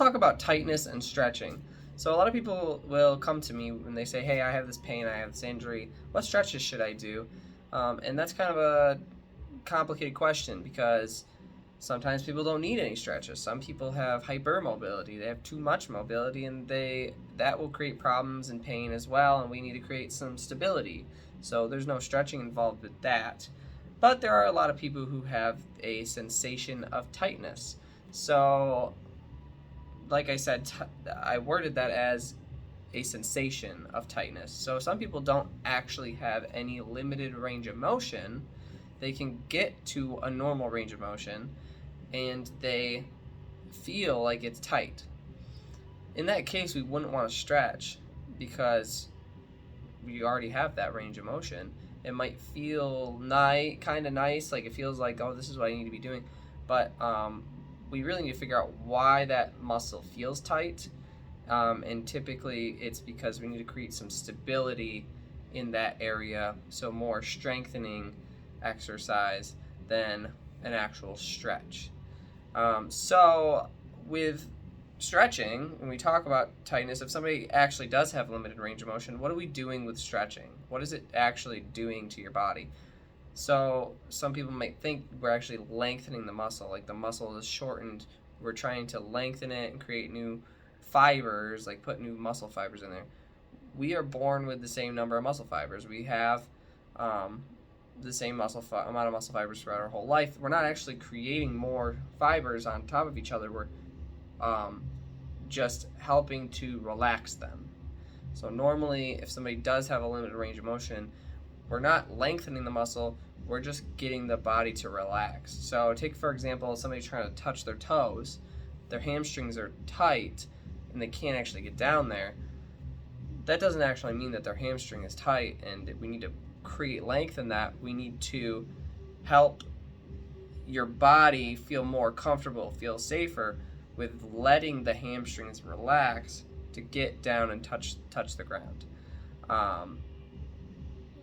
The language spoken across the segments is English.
talk about tightness and stretching. So a lot of people will come to me when they say, hey, I have this pain, I have this injury, what stretches should I do? And that's kind of a complicated question because sometimes people don't need any stretches. Some people have hypermobility, they have too much mobility, and that will create problems and pain as well, and we need to create some stability. So there's no stretching involved with that. But there are a lot of people who have a sensation of tightness. So like I said, I worded that as a sensation of tightness. So some people don't actually have any limited range of motion. They can get to a normal range of motion and they feel like it's tight. In that case, we wouldn't want to stretch because we already have that range of motion. It might feel kind of nice, like it feels like, oh, this is what I need to be doing. But we really need to figure out why that muscle feels tight. And typically it's because we need to create some stability in that area. So more strengthening exercise than an actual stretch. So with stretching, when we talk about tightness, if somebody actually does have limited range of motion, what are we doing with stretching? What is it actually doing to your body? So some people might think we're actually lengthening the muscle, like the muscle is shortened. We're trying to lengthen it and create new fibers, like put new muscle fibers in there. We are born with the same number of muscle fibers. We have the same amount of muscle fibers throughout our whole life. We're not actually creating more fibers on top of each other. We're just helping to relax them. So normally, if somebody does have a limited range of motion, we're not lengthening the muscle, we're just getting the body to relax. So take, for example, somebody trying to touch their toes, their hamstrings are tight, and they can't actually get down there. That doesn't actually mean that their hamstring is tight, and we need to create length in that. We need to help your body feel more comfortable, feel safer with letting the hamstrings relax to get down and touch the ground.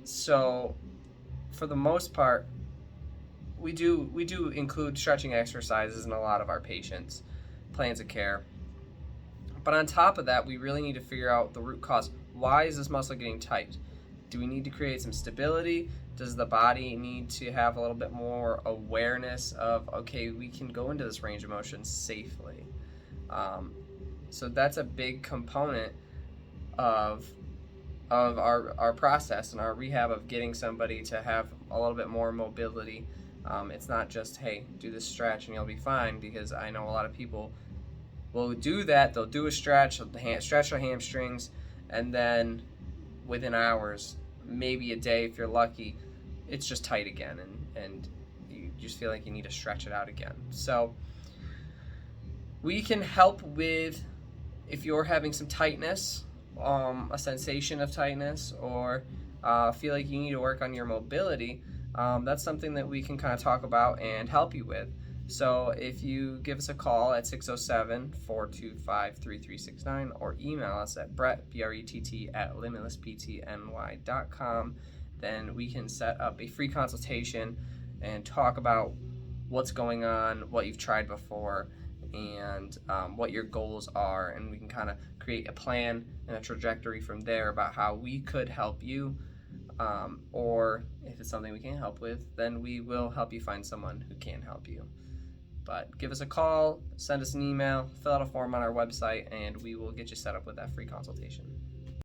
So for the most part, we do include stretching exercises in a lot of our patients' plans of care. But on top of that, we really need to figure out the root cause. Why is this muscle getting tight? Do we need to create some stability? Does the body need to have a little bit more awareness of, okay, we can go into this range of motion safely? So that's a big component of our process and our rehab of getting somebody to have a little bit more mobility. It's not just, hey, do this stretch and you'll be fine, because I know a lot of people will do that. They'll do a stretch, stretch their hamstrings, and then within hours, maybe a day if you're lucky, it's just tight again, and you just feel like you need to stretch it out again. So we can help with, if you're having some tightness, a sensation of tightness, or feel like you need to work on your mobility, that's something that we can kind of talk about and help you with. So if you give us a call at 607-425-3369 or email us at Brett, B-R-E-T-T, at limitlessptny.com, then we can set up a free consultation and talk about what's going on, what you've tried before, and what your goals are, and we can kind of create a plan and a trajectory from there about how we could help you, or if it's something we can't help with, then we will help you find someone who can help you. But give us a call, send us an email, fill out a form on our website, and we will get you set up with that free consultation.